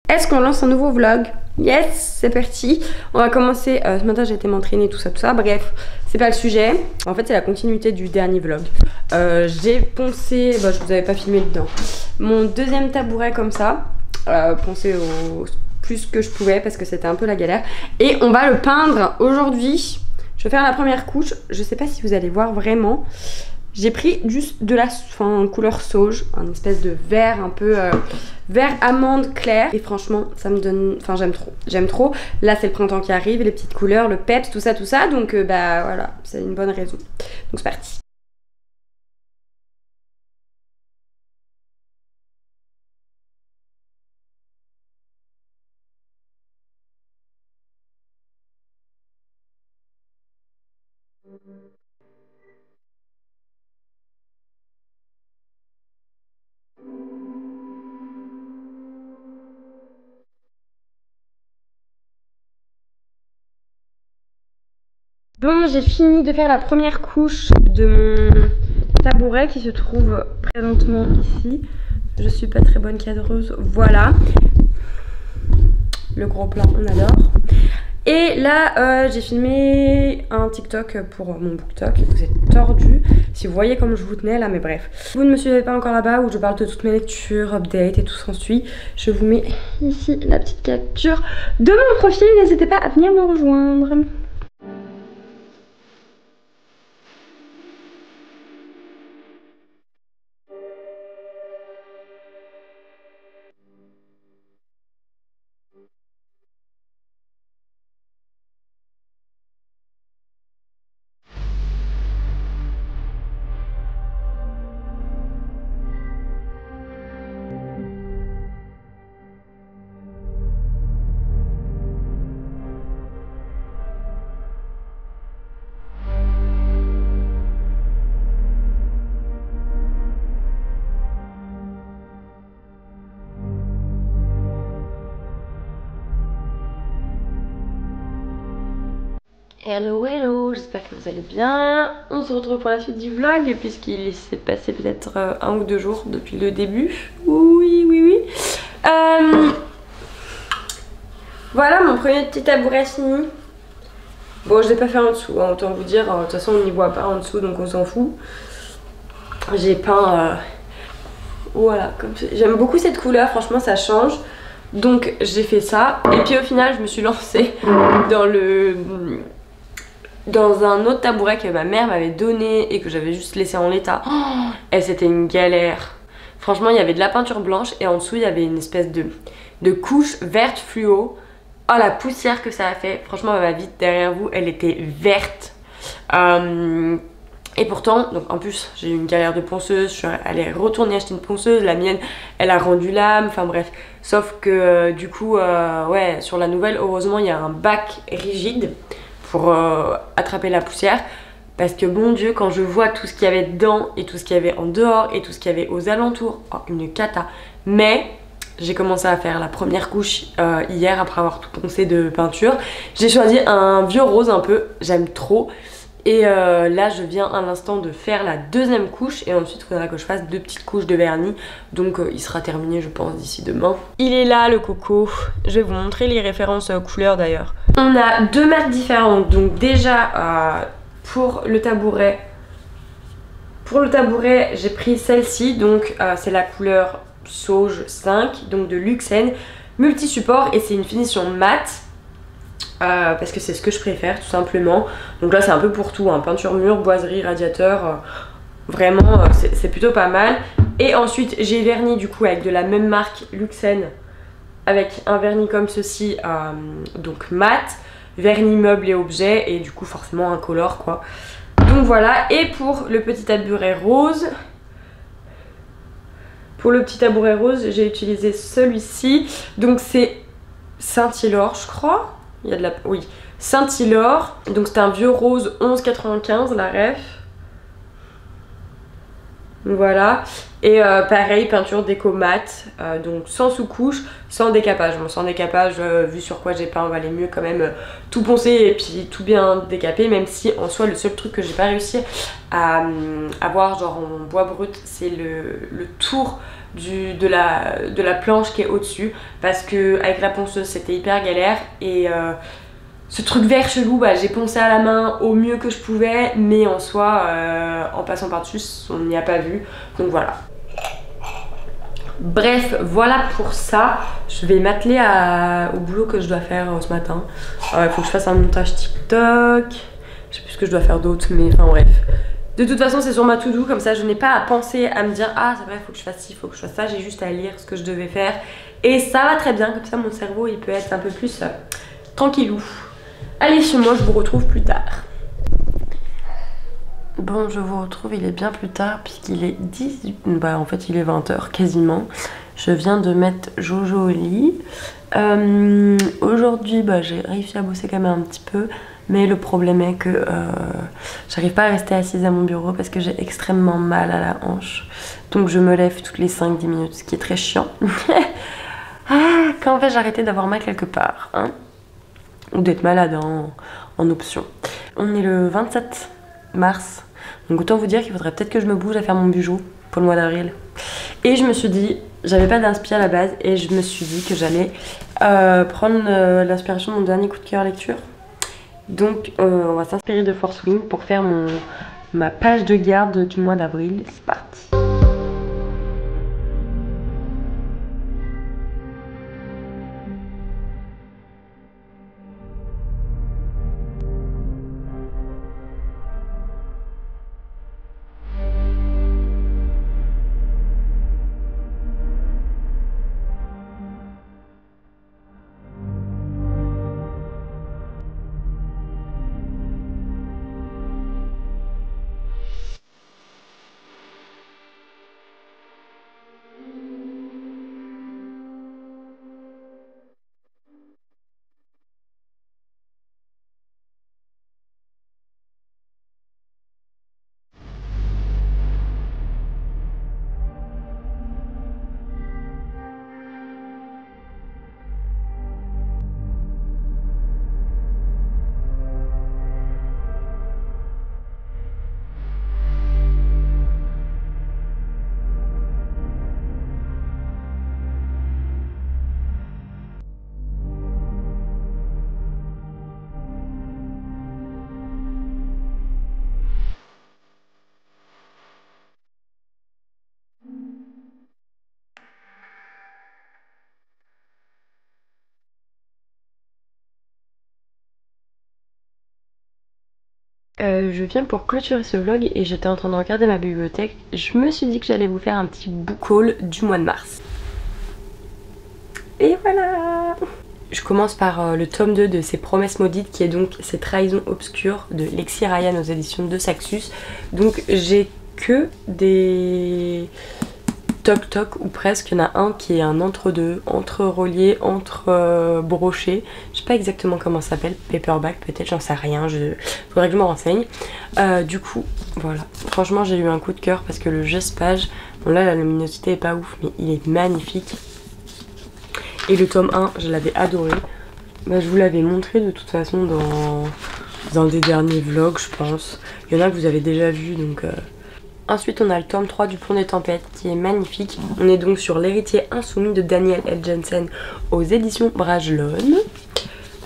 Est-ce qu'on lance un nouveau vlog? Yes, c'est parti. On va commencer. Ce matin j'ai été m'entraîner, tout ça. Bref, c'est pas le sujet. En fait, c'est la continuité du dernier vlog. J'ai poncé, bah, je vous avais pas filmé dedans, mon deuxième tabouret comme ça. Poncé au plus que je pouvais parce que c'était un peu la galère. Et on va le peindre aujourd'hui. Je vais faire la première couche. Je sais pas si vous allez voir vraiment. J'ai pris juste de la couleur sauge, un espèce de vert un peu vert amande clair. Et franchement, ça me donne... Enfin, j'aime trop. J'aime trop. Là, c'est le printemps qui arrive, les petites couleurs, le peps, tout ça. Donc, bah voilà, c'est une bonne raison. Donc, c'est parti. Bon, j'ai fini de faire la première couche de mon tabouret qui se trouve présentement ici. Je suis pas très bonne cadreuse. Voilà. Le gros plan, on adore. Et là, j'ai filmé un TikTok pour mon BookTok. Vous êtes tordus. Si vous voyez comme je vous tenais là, mais bref. Si vous ne me suivez pas encore là-bas où je parle de toutes mes lectures, updates et tout s'ensuit, je vous mets ici la petite capture de mon profil. N'hésitez pas à venir me rejoindre. Hello hello, j'espère que vous allez bien. On se retrouve pour la suite du vlog puisqu'il s'est passé peut-être 1 ou 2 jours depuis le début. Oui. Voilà mon premier petit tabouret fini. Bon, je l'ai pas fait en dessous, hein, autant vous dire, de toute façon on n'y voit pas en dessous donc on s'en fout. J'ai peint, voilà, comme j'aime beaucoup cette couleur, franchement ça change. Donc j'ai fait ça et puis au final je me suis lancée dans un autre tabouret que ma mère m'avait donné et que j'avais juste laissé en l'état. Oh, et c'était une galère. Franchement, il y avait de la peinture blanche et en dessous, il y avait une espèce de couche verte fluo. Oh, la poussière que ça a fait. Franchement, ma vitre derrière vous, elle était verte. Et pourtant, donc en plus, j'ai eu une galère de ponceuse. Je suis allée retourner acheter une ponceuse. La mienne, elle a rendu l'âme. Enfin bref. Sauf que du coup, ouais, sur la nouvelle, heureusement, il y a un bac rigide pour attraper la poussière, parce que bon Dieu, quand je vois tout ce qu'il y avait dedans et tout ce qu'il y avait en dehors et tout ce qu'il y avait aux alentours, oh, une cata. Mais j'ai commencé à faire la première couche hier après avoir tout poncé de peinture. J'ai choisi un vieux rose un peu, j'aime trop. Et là je viens à l'instant de faire la deuxième couche et ensuite il faudra que je fasse 2 petites couches de vernis. Donc il sera terminé je pense d'ici demain. Il est là le coco. Je vais vous montrer les références couleurs d'ailleurs. On a 2 marques différentes. Donc déjà pour le tabouret j'ai pris celle-ci. Donc c'est la couleur Sauge 5, donc de Luxen, multi-support et c'est une finition mat. Parce que c'est ce que je préfère tout simplement. Donc là c'est un peu pour tout, hein. Peinture mur, boiserie, radiateur, vraiment c'est plutôt pas mal. Et ensuite j'ai verni du coup avec de la même marque Luxen, avec un vernis comme ceci, donc mat, vernis meubles et objets et du coup forcément incolore quoi. Donc voilà. Et pour le petit tabouret rose, j'ai utilisé celui-ci. Donc c'est Saint-Hilor je crois. Il y a de la... Oui, Saint-Hilor. Donc c'est un vieux rose 11,95 la ref. Voilà. Et pareil, peinture déco mat. Donc sans sous-couche, sans décapage. Bon, sans décapage, vu sur quoi j'ai peint, on valait mieux quand même tout poncer et puis tout bien décaper. Même si en soi, le seul truc que j'ai pas réussi à avoir genre en bois brut, c'est le tour de la planche qui est au-dessus, parce que avec la ponceuse c'était hyper galère. Et ce truc vert chelou, bah, j'ai poncé à la main au mieux que je pouvais, mais en soi, en passant par-dessus, on n'y a pas vu. Donc voilà. Bref, voilà pour ça. Je vais m'atteler au boulot que je dois faire ce matin. Il faut que je fasse un montage TikTok. Je sais plus ce que je dois faire d'autre, mais enfin bref. De toute façon, c'est sur ma to-do, comme ça je n'ai pas à penser, à me dire ah c'est vrai, il faut que je fasse ci, il faut que je fasse ça. J'ai juste à lire ce que je devais faire. Et ça va très bien, comme ça mon cerveau il peut être un peu plus tranquillou. Allez, chez moi, je vous retrouve plus tard. Bon, je vous retrouve, il est bien plus tard puisqu'il est 18... Bah en fait il est 20 h quasiment. Je viens de mettre Jojo au lit. Aujourd'hui bah, j'ai réussi à bosser quand même un petit peu. Mais le problème est que j'arrive pas à rester assise à mon bureau parce que j'ai extrêmement mal à la hanche. Donc je me lève toutes les 5-10 minutes, ce qui est très chiant. Quand vais-je arrêter d'avoir mal quelque part hein, ou d'être malade en option. On est le 27 mars. Donc autant vous dire qu'il faudrait peut-être que je me bouge à faire mon bijou pour le mois d'avril. Et je me suis dit, j'avais pas d'inspi à la base, et je me suis dit que j'allais prendre l'inspiration de mon dernier coup de cœur lecture. Donc on va s'inspirer de Force Wing pour faire ma page de garde du mois d'avril. C'est parti. Je viens pour clôturer ce vlog et j'étais en train de regarder ma bibliothèque. Je me suis dit que j'allais vous faire un petit book haul du mois de mars. Et voilà! Je commence par le tome 2 de Ses promesses maudites, qui est donc Ces trahisons obscures de Lexi Ryan aux éditions de Saxus. Donc j'ai que des toc toc ou presque. Il y en a un qui est un entre-deux, entre-relié, entre-broché. Je sais pas exactement comment ça s'appelle, paperback peut-être, j'en sais rien, faudrait que je me renseigne. Du coup, voilà. Franchement, j'ai eu un coup de cœur parce que le geste page, bon là la luminosité est pas ouf, mais il est magnifique. Et le tome 1, je l'avais adoré. Bah, je vous l'avais montré de toute façon dans des derniers vlogs, je pense. Il y en a que vous avez déjà vu, donc... Ensuite, on a le tome 3 du Pont des Tempêtes, qui est magnifique. On est donc sur L'héritier insoumis de Daniel L. Jensen aux éditions Brajlon.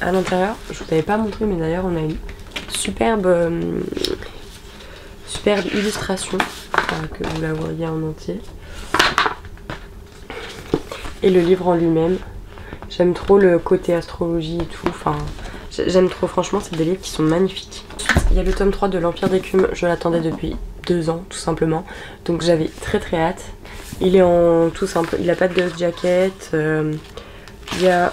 À l'intérieur, je vous avais pas montré, mais d'ailleurs, on a une superbe illustration, que vous la voyez en entier. Et le livre en lui-même, j'aime trop le côté astrologie et tout, enfin j'aime trop, franchement c'est des livres qui sont magnifiques. Il y a le tome 3 de l'Empire d'écume, je l'attendais depuis 2 ans tout simplement, donc j'avais très hâte. Il est en tout simple, il a pas de dust jacket, il y a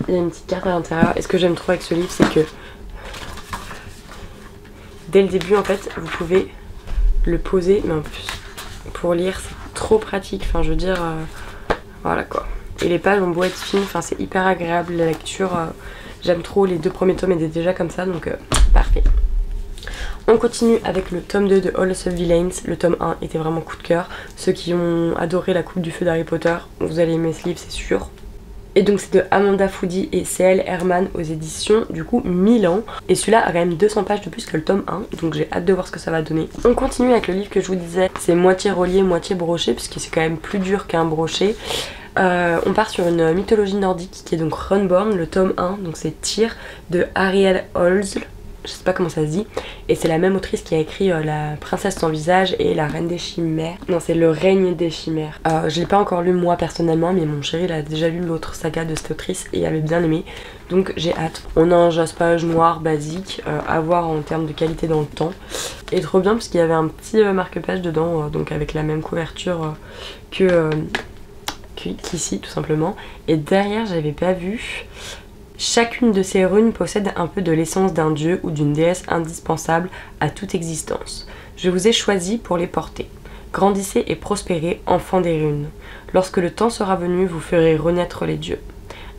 une petite carte à l'intérieur. Et ce que j'aime trop avec ce livre, c'est que dès le début en fait vous pouvez le poser, mais en plus pour lire c'est trop pratique, enfin je veux dire voilà quoi. Et les pages ont beau être fines, enfin c'est hyper agréable la lecture, j'aime trop. Les 2 premiers tomes étaient déjà comme ça, donc parfait. On continue avec le tome 2 de House of Villains. Le tome 1 était vraiment coup de cœur. Ceux qui ont adoré la coupe du feu d'Harry Potter, vous allez aimer ce livre c'est sûr. Et donc c'est de Amanda Foody et C.L. Herman aux éditions du coup Milan. Et celui-là a quand même 200 pages de plus que le tome 1, donc j'ai hâte de voir ce que ça va donner. On continue avec le livre que je vous disais, c'est moitié relié, moitié broché, puisque c'est quand même plus dur qu'un brochet. On part sur une mythologie nordique qui est donc Runborn, le tome 1, donc c'est Tyr de Ariel Holz. Je sais pas comment ça se dit, et c'est la même autrice qui a écrit La princesse sans visage et La reine des chimères. Non, c'est Le règne des chimères. Je l'ai pas encore lu moi personnellement, mais mon chéri il a déjà lu l'autre saga de cette autrice et il avait bien aimé, donc j'ai hâte. On a un jaspage noir basique, à voir en termes de qualité dans le temps, et trop bien parce qu'il y avait un petit marque-page dedans, donc avec la même couverture qu'ici tout simplement. Et derrière j'avais pas vu. Chacune de ces runes possède un peu de l'essence d'un dieu ou d'une déesse indispensable à toute existence. Je vous ai choisi pour les porter. Grandissez et prospérez, enfants des runes. Lorsque le temps sera venu, vous ferez renaître les dieux.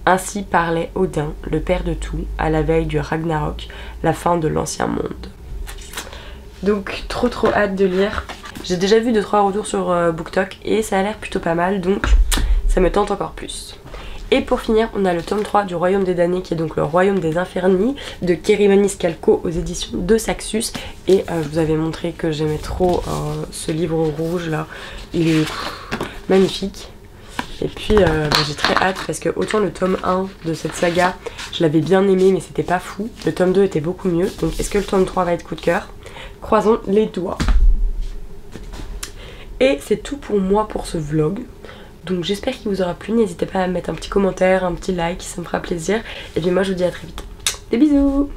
Ainsi parlait Odin, le père de tout, à la veille du Ragnarok, la fin de l'ancien monde. Donc trop hâte de lire. J'ai déjà vu 2-3 retours sur BookTok et ça a l'air plutôt pas mal, donc ça me tente encore plus. Et pour finir, on a le tome 3 du Royaume des damnés, qui est donc le Royaume des Infernii de Kerimanis Calco aux éditions de Saxus. Et je vous avais montré que j'aimais trop ce livre rouge là, il est magnifique. Et puis j'ai très hâte parce que autant le tome 1 de cette saga, je l'avais bien aimé mais c'était pas fou. Le tome 2 était beaucoup mieux, donc est-ce que le tome 3 va être coup de cœur? Croisons les doigts. Et c'est tout pour moi pour ce vlog. Donc j'espère qu'il vous aura plu, n'hésitez pas à mettre un petit commentaire, un petit like, ça me fera plaisir. Et puis moi je vous dis à très vite. Des bisous!